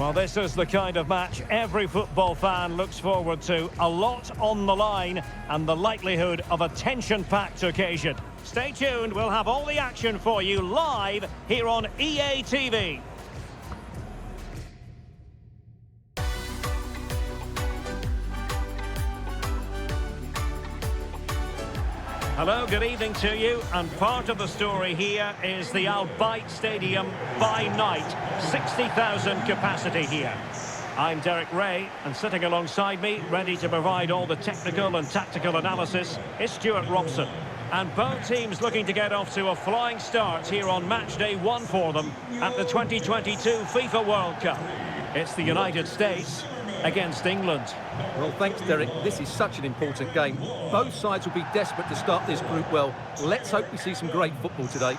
Well, this is the kind of match every football fan looks forward to. A lot on the line and the likelihood of a tension-packed occasion. Stay tuned, we'll have all the action for you live here on EA TV. Hello, good evening to you, and part of the story here is the Al Bayt Stadium by night. 60,000 capacity here. I'm Derek Ray, and sitting alongside me, ready to provide all the technical and tactical analysis, is Stuart Robson. And both teams looking to get off to a flying start here on match day 1 for them at the 2022 FIFA World Cup. It's the United States against England. Well, thanks, Derek. This is such an important game. Both sides will be desperate to start this group well. Let's hope we see some great football today.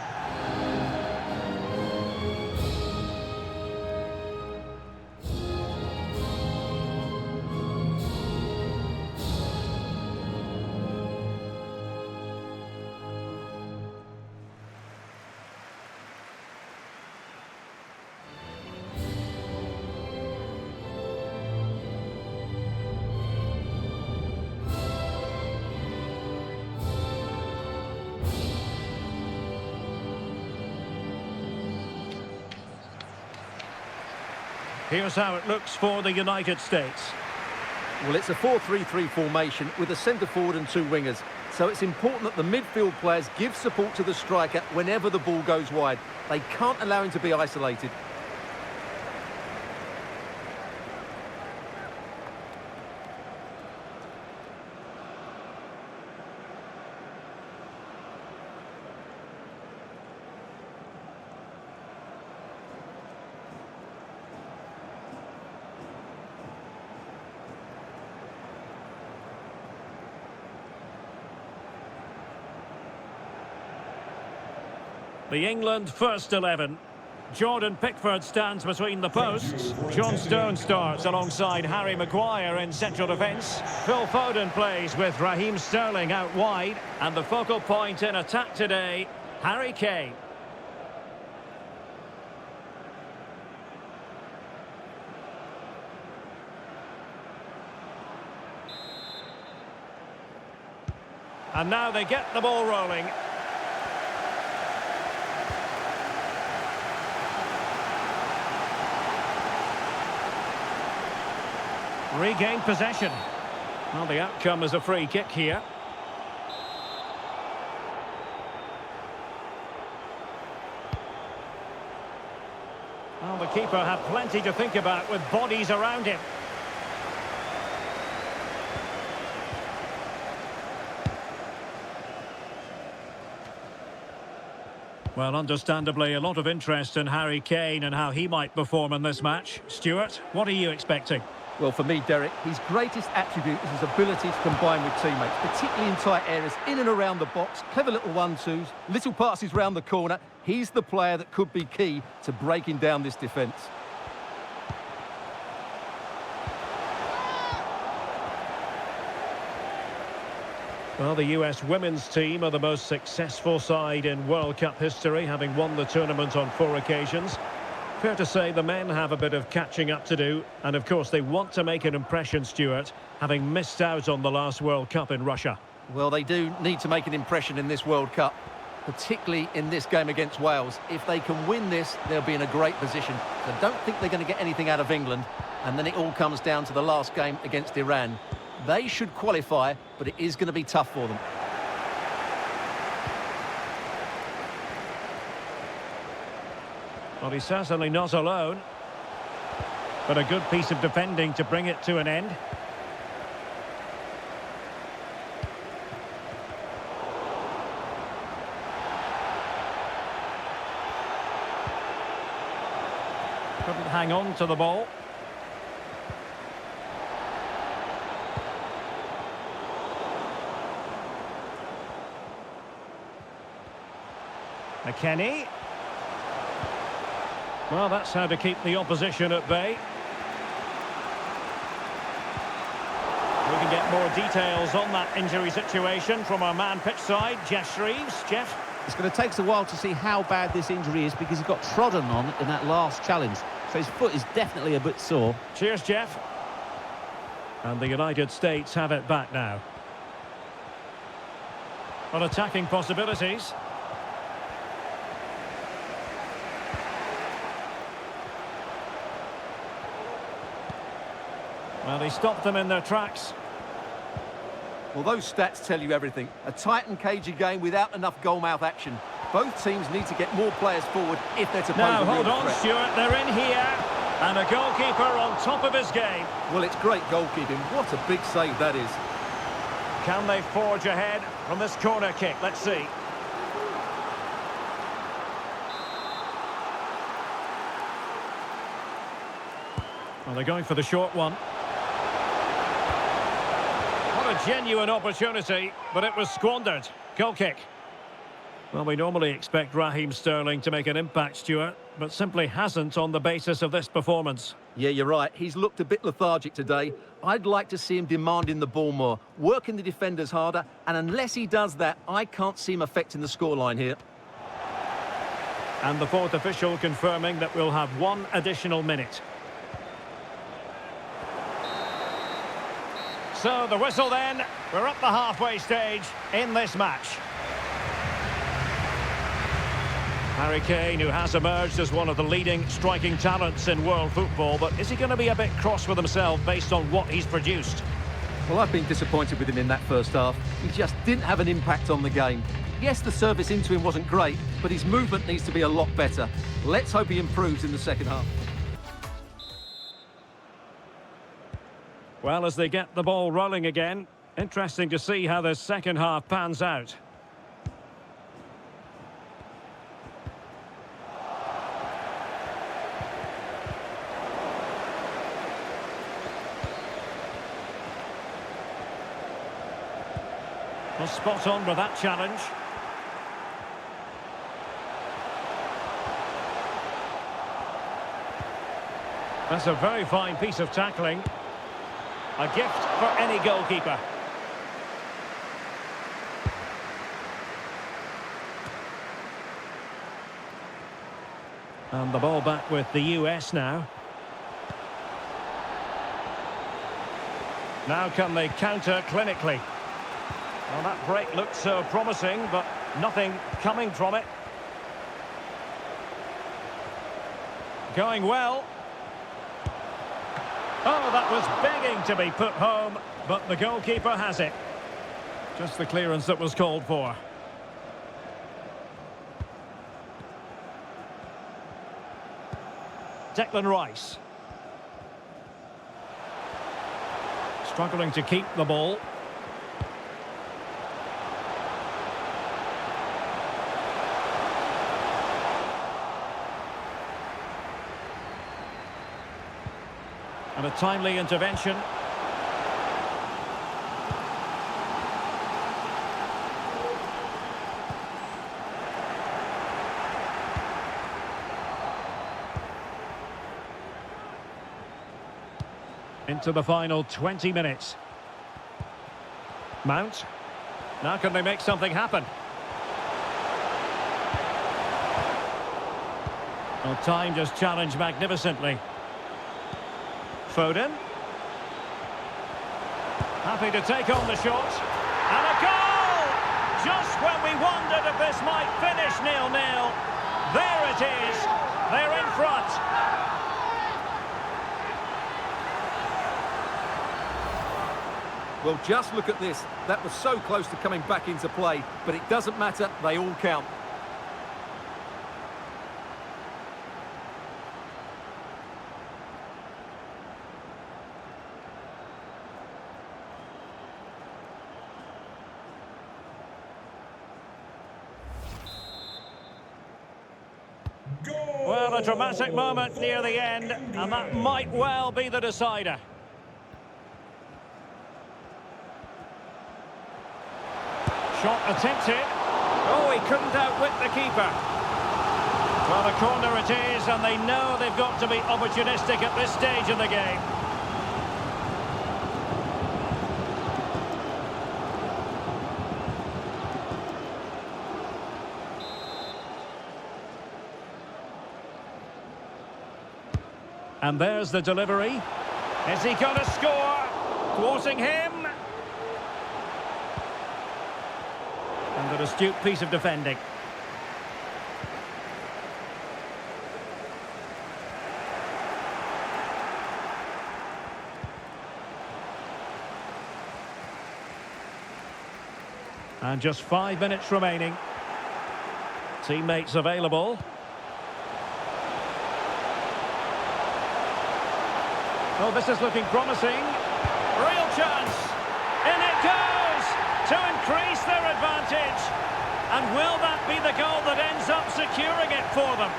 Here's how it looks for the United States. Well, it's a 4-3-3 formation with a centre forward and 2 wingers. So it's important that the midfield players give support to the striker whenever the ball goes wide. They can't allow him to be isolated. The England first 11. Jordan Pickford stands between the posts. John Stones starts alongside Harry Maguire in central defence. Phil Foden plays with Raheem Sterling out wide. And the focal point in attack today, Harry Kane. And now they get the ball rolling. Regained possession. Well, the outcome is a free kick here. Well, the keeper had plenty to think about with bodies around him. Well, understandably, a lot of interest in Harry Kane and how he might perform in this match. Stuart, what are you expecting? Well, for me, Derek, his greatest attribute is his ability to combine with teammates, particularly in tight areas, in and around the box, clever little 1-2s, little passes round the corner. He's the player that could be key to breaking down this defence. Well, the US women's team are the most successful side in World Cup history, having won the tournament on 4 occasions. Fair to say the men have a bit of catching up to do, and of course they want to make an impression, Stuart, having missed out on the last World Cup in Russia. Well, they do need to make an impression in this World Cup, particularly in this game against Wales. If they can win this, they'll be in a great position. So I don't think they're going to get anything out of England, and then it all comes down to the last game against Iran. They should qualify, but it is going to be tough for them. Well, he's certainly not alone. But a good piece of defending to bring it to an end. Couldn't hang on to the ball. McKennie. Well, that's how to keep the opposition at bay. We can get more details on that injury situation from our man pitch side, Jeff Shreves. Jeff? It's going to take us a while to see how bad this injury is because he got trodden on in that last challenge. So his foot is definitely a bit sore. Cheers, Jeff. And the United States have it back now. On attacking possibilities. Well, he stopped them in their tracks. Well, those stats tell you everything. A tight and cagey game without enough goalmouth action. Both teams need to get more players forward if they're to pose Now, a real hold on, threat. Stuart. They're in here. And a goalkeeper on top of his game. Well, it's great goalkeeping. What a big save that is. Can they forge ahead from this corner kick? Let's see. Well, they're going for the short one. What a genuine opportunity, but it was squandered. Goal kick. Well, we normally expect Raheem Sterling to make an impact, Stuart, but simply hasn't on the basis of this performance. Yeah, you're right. He's looked a bit lethargic today. I'd like to see him demanding the ball more, working the defenders harder, and unless he does that, I can't see him affecting the scoreline here. And the fourth official confirming that we'll have one additional minute. So the whistle then. We're up the halfway stage in this match. Harry Kane, who has emerged as one of the leading striking talents in world football, but is he going to be a bit cross with himself based on what he's produced? Well, I've been disappointed with him in that first half. He just didn't have an impact on the game. Yes, the service into him wasn't great, but his movement needs to be a lot better. Let's hope he improves in the second half. Well, as they get the ball rolling again, interesting to see how the second half pans out. Well, spot on with that challenge. That's a very fine piece of tackling. A gift for any goalkeeper. And the ball back with the US now. Now can they counter clinically? Well, that break looked so promising, but nothing coming from it. Going well. Oh, that was begging to be put home, but the goalkeeper has it. Just the clearance that was called for. Declan Rice. Struggling to keep the ball. And a timely intervention. Into the final 20 minutes. Mount. Now can they make something happen? Well, time just challenged magnificently. Foden. Happy to take on the shot. And a goal! Just when we wondered if this might finish 0-0. There it is. They're in front. Well, just look at this. That was so close to coming back into play, but it doesn't matter. They all count. Well, a dramatic moment near the end, and that might well be the decider. Shot attempted. Oh, he couldn't outwit the keeper. Well, a corner it is, and they know they've got to be opportunistic at this stage of the game. And there's the delivery. Is he going to score? Thwarting him. And an astute piece of defending. And just 5 minutes remaining. Teammates available. Oh, this is looking promising. Real chance. In it goes to increase their advantage. And will that be the goal that ends up securing it for them?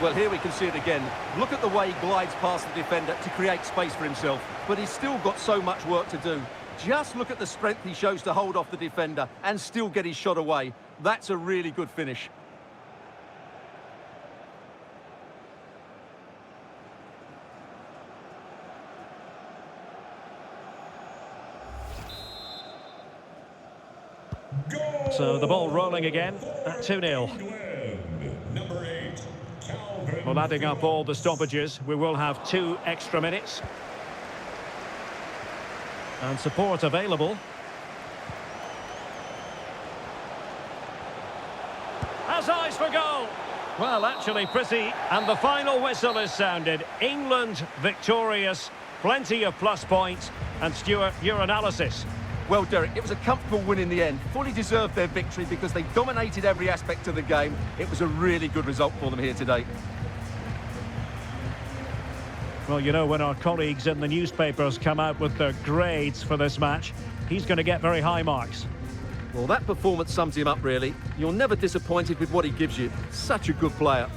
Well, here we can see it again. Look at the way he glides past the defender to create space for himself. But he's still got so much work to do. Just look at the strength he shows to hold off the defender and still get his shot away. That's a really good finish. So the ball rolling again at 2-0. Well, adding up all the stoppages, we will have 2 extra minutes. And support available. Has eyes for goal. Well, actually pretty. And the final whistle is sounded. England victorious. Plenty of plus points. And Stuart, your analysis. Well, Derek, it was a comfortable win in the end. Fully deserved their victory because they dominated every aspect of the game. It was a really good result for them here today. Well, you know, when our colleagues in the newspapers come out with their grades for this match, he's going to get very high marks. Well, that performance sums him up, really. You're never disappointed with what he gives you. Such a good player.